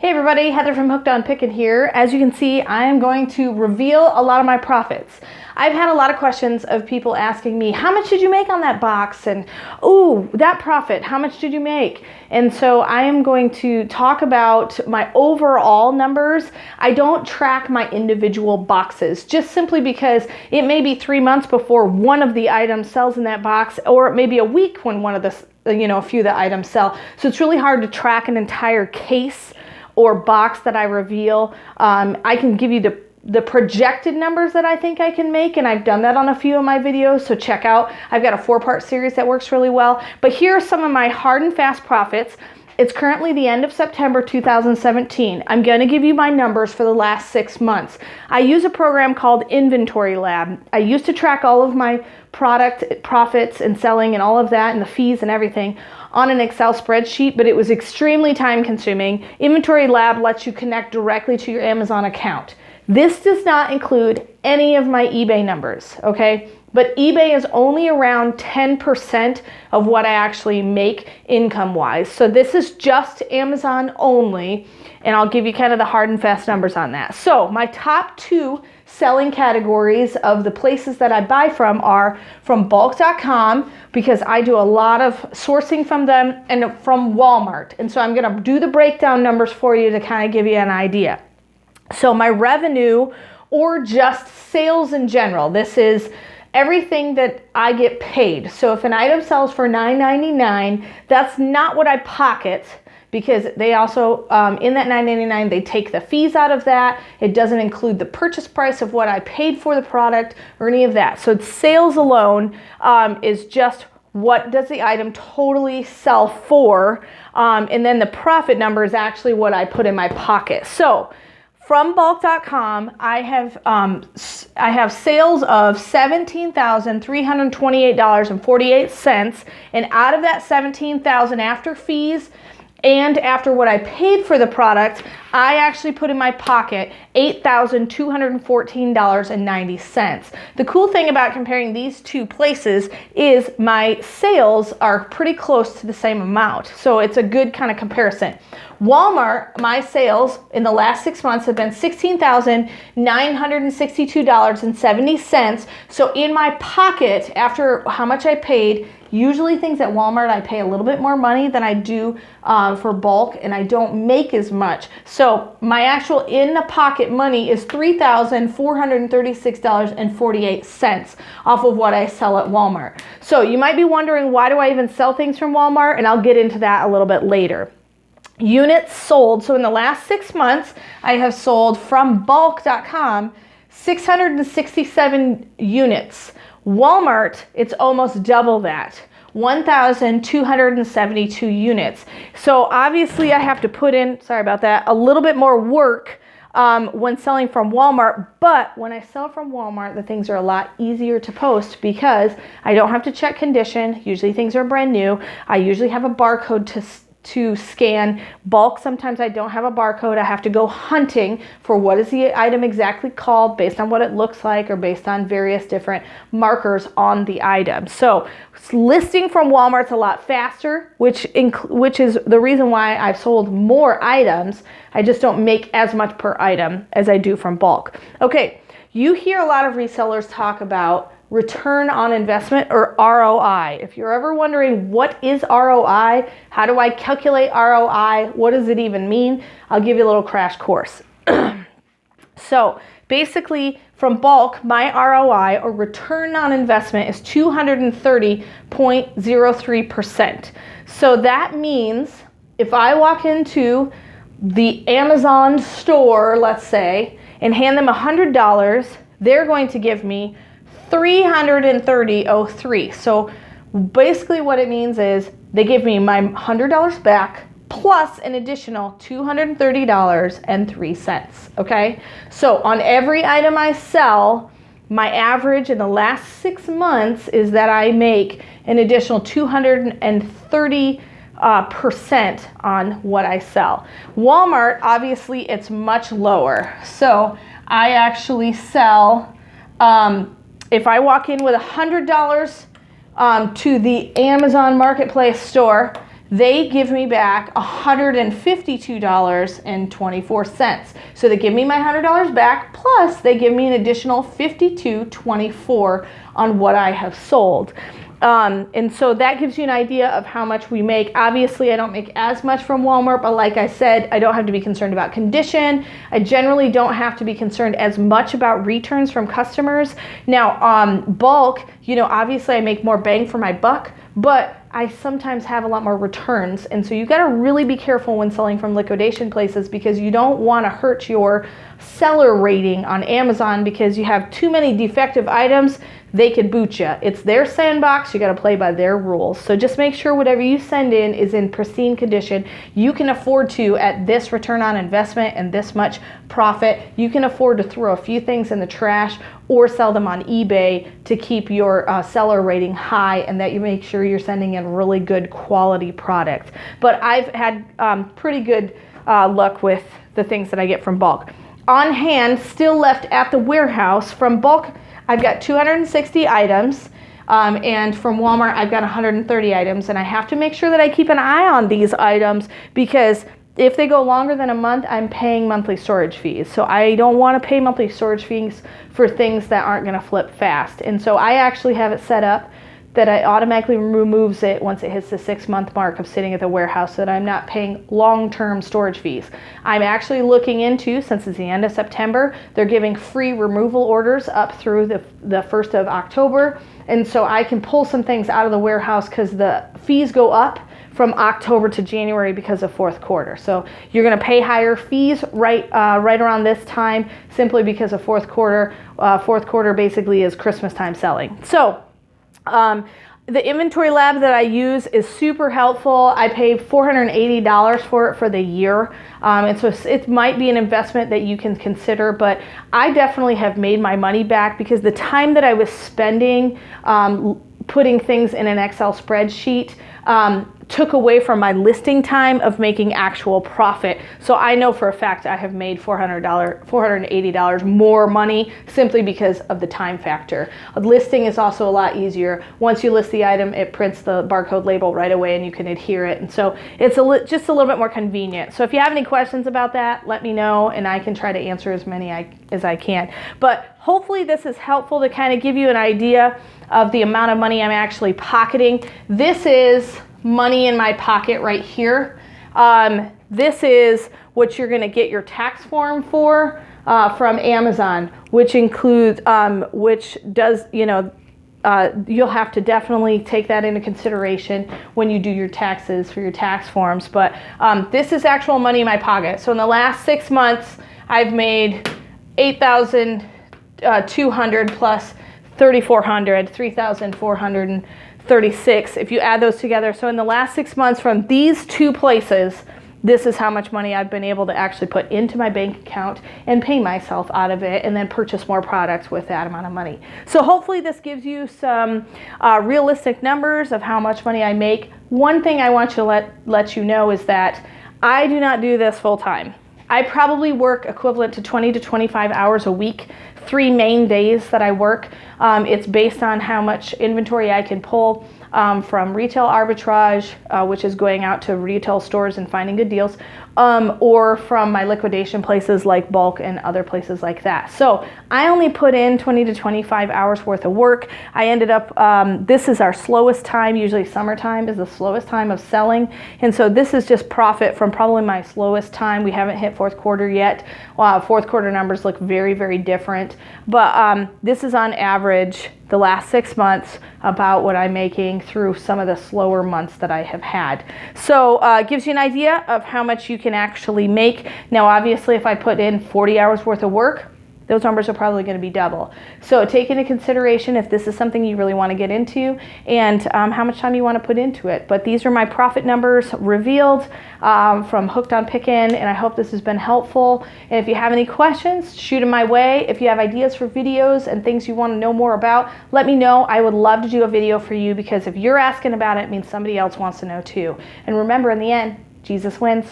Hey everybody, Heather from Hooked on Pickin' here. As you can see, I am going to reveal a lot of my profits. I've had a lot of questions of people asking me, how much did you make on that box? And, ooh, that profit, how much did you make? And so I am going to talk about my overall numbers. I don't track my individual boxes, just simply because it may be 3 months before one of the items sells in that box, or it may be a week when one of the, a few of the items sell. So it's really hard to track an entire case or box that I reveal. I can give you the projected numbers that I think I can make, and I've done that on a few of my videos, so check out. I've got a 4-part series that works really well. But here are some of my hard and fast profits. It's currently the end of September 2017. I'm gonna give you my numbers for the last 6 months. I use a program called Inventory Lab. I used to track all of my product profits and selling and all of that and the fees and everything on an Excel spreadsheet, but it was extremely time consuming. Inventory Lab lets you connect directly to your Amazon account. This does not include any of my eBay numbers, okay? But eBay is only around 10% of what I actually make income-wise. So this is just Amazon only, and I'll give you kind of the hard and fast numbers on that. So my top 2 selling categories of the places that I buy from are from Bolcom, because I do a lot of sourcing from them, and from Wal-Mart. And so I'm gonna do the breakdown numbers for you to kind of give you an idea. So my revenue, or just sales in general, this is everything that I get paid. So if an item sells for $9.99, that's not what I pocket, because they also, in that $9.99, they take the fees out of that. It doesn't include the purchase price of what I paid for the product or any of that. So sales alone is just what does the item totally sell for, and then the profit number is actually what I put in my pocket. So from bulk.com, I have sales of $17,328.48, and out of that $17,000 after fees and after what I paid for the product, I actually put in my pocket $8,214.90. The cool thing about comparing these two places is my sales are pretty close to the same amount. So it's a good kind of comparison. Walmart, my sales in the last 6 months have been $16,962.70. So in my pocket, after how much I paid, usually things at Walmart, I pay a little bit more money than I do for bulk, and I don't make as much. So my actual in the pocket money is $3,436.48 off of what I sell at Walmart. So you might be wondering, why do I even sell things from Walmart? And I'll get into that a little bit later. Units sold. So in the last 6 months, I have sold from bulk.com 667 units. Walmart, it's almost double that, 1,272 units. So obviously I have to put in, sorry about that, a little bit more work when selling from Walmart. But when I sell from Walmart, the things are a lot easier to post because I don't have to check condition. Usually things are brand new. I usually have a barcode to scan. Bulk, sometimes I don't have a barcode. I have to go hunting for what is the item exactly called based on what it looks like, or based on various different markers on the item. So listing from Walmart's a lot faster, which is the reason why I've sold more items. I just don't make as much per item as I do from bulk. Okay, you hear a lot of resellers talk about return on investment, or ROI. If you're ever wondering what is ROI, how do I calculate ROI, what does it even mean, I'll give you a little crash course. So basically from bulk, my ROI, or return on investment, is 230.03%. So that means if I walk into the Amazon store, let's say, and hand them $100, they're going to give me $330.03. So basically what it means is they give me my $100 back plus an additional $230.03. Okay, so on every item I sell, my average in the last 6 months is that I make an additional 230% on what I sell. Walmart, obviously it's much lower. So I actually sell, if I walk in with $100 to the Amazon Marketplace store, they give me back $152.24. So they give me my $100 back, plus they give me an additional $52.24 on what I have sold. And so that gives you an idea of how much we make. Obviously, I don't make as much from Walmart, but like I said, I don't have to be concerned about condition. I generally don't have to be concerned as much about returns from customers. Now, bulk, obviously I make more bang for my buck, but I sometimes have a lot more returns. And so you got to really be careful when selling from liquidation places, because you don't want to hurt your seller rating on Amazon because you have too many defective items. They could boot you. It's their sandbox. You got to play by their rules. So just make sure whatever you send in is in pristine condition. You can afford to, at this return on investment and this much profit, you can afford to throw a few things in the trash or sell them on eBay to keep your seller rating high, and that you make sure you're sending in really good quality product. But I've had pretty good luck with the things that I get from bulk. On hand, still left at the warehouse from bulk, I've got 260 items, and from Walmart, I've got 130 items, and I have to make sure that I keep an eye on these items, because if they go longer than a month, I'm paying monthly storage fees. So I don't want to pay monthly storage fees for things that aren't going to flip fast. And so I actually have it set up that it automatically removes it once it hits the 6-month mark of sitting at the warehouse, so that I'm not paying long-term storage fees. I'm actually looking into, since it's the end of September, they're giving free removal orders up through the 1st of October. And so I can pull some things out of the warehouse because the fees go up from October to January because of fourth quarter. So you're going to pay higher fees right around this time, simply because of fourth quarter. Fourth quarter basically is Christmas time selling. So the inventory lab that I use is super helpful. I paid $480 for it for the year. And so it might be an investment that you can consider, but I definitely have made my money back, because the time that I was spending putting things in an Excel spreadsheet took away from my listing time of making actual profit. So I know for a fact I have made $480 more money simply because of the time factor. Listing is also a lot easier. Once you list the item, it prints the barcode label right away and you can adhere it. And so it's just a little bit more convenient. So if you have any questions about that, let me know and I can try to answer as many as I can. But hopefully this is helpful to kind of give you an idea of the amount of money I'm actually pocketing. This is money in my pocket right here. This is what you're going to get your tax form for from Amazon, which includes, you'll have to definitely take that into consideration when you do your taxes for your tax forms. But this is actual money in my pocket. So in the last 6 months, I've made $8,200 plus $3,400, $3,436 if you add those together. So in the last 6 months from these two places, this is how much money I've been able to actually put into my bank account and pay myself out of it, and then purchase more products with that amount of money. So hopefully this gives you some realistic numbers of how much money I make. One thing I want to let you know is that I do not do this full time. I probably work equivalent to 20 to 25 hours a week, 3 main days that I work. It's based on how much inventory I can pull from retail arbitrage, which is going out to retail stores and finding good deals, or from my liquidation places like bulk and other places like that. So I only put in 20 to 25 hours worth of work. I ended up, this is our slowest time. Usually summertime is the slowest time of selling. And so this is just profit from probably my slowest time. We haven't hit fourth quarter yet. Fourth quarter numbers look very, very different. But this is on average the last 6 months about what I'm making through some of the slower months that I have had. So it gives you an idea of how much you can actually make. Now obviously if I put in 40 hours worth of work, those numbers are probably going to be double. So take into consideration if this is something you really want to get into and how much time you want to put into it. But these are my profit numbers revealed from Hooked on Pickin', and I hope this has been helpful. And if you have any questions, shoot them my way. If you have ideas for videos and things you want to know more about, let me know. I would love to do a video for you, because if you're asking about it, it means somebody else wants to know too. And remember, in the end, Jesus wins.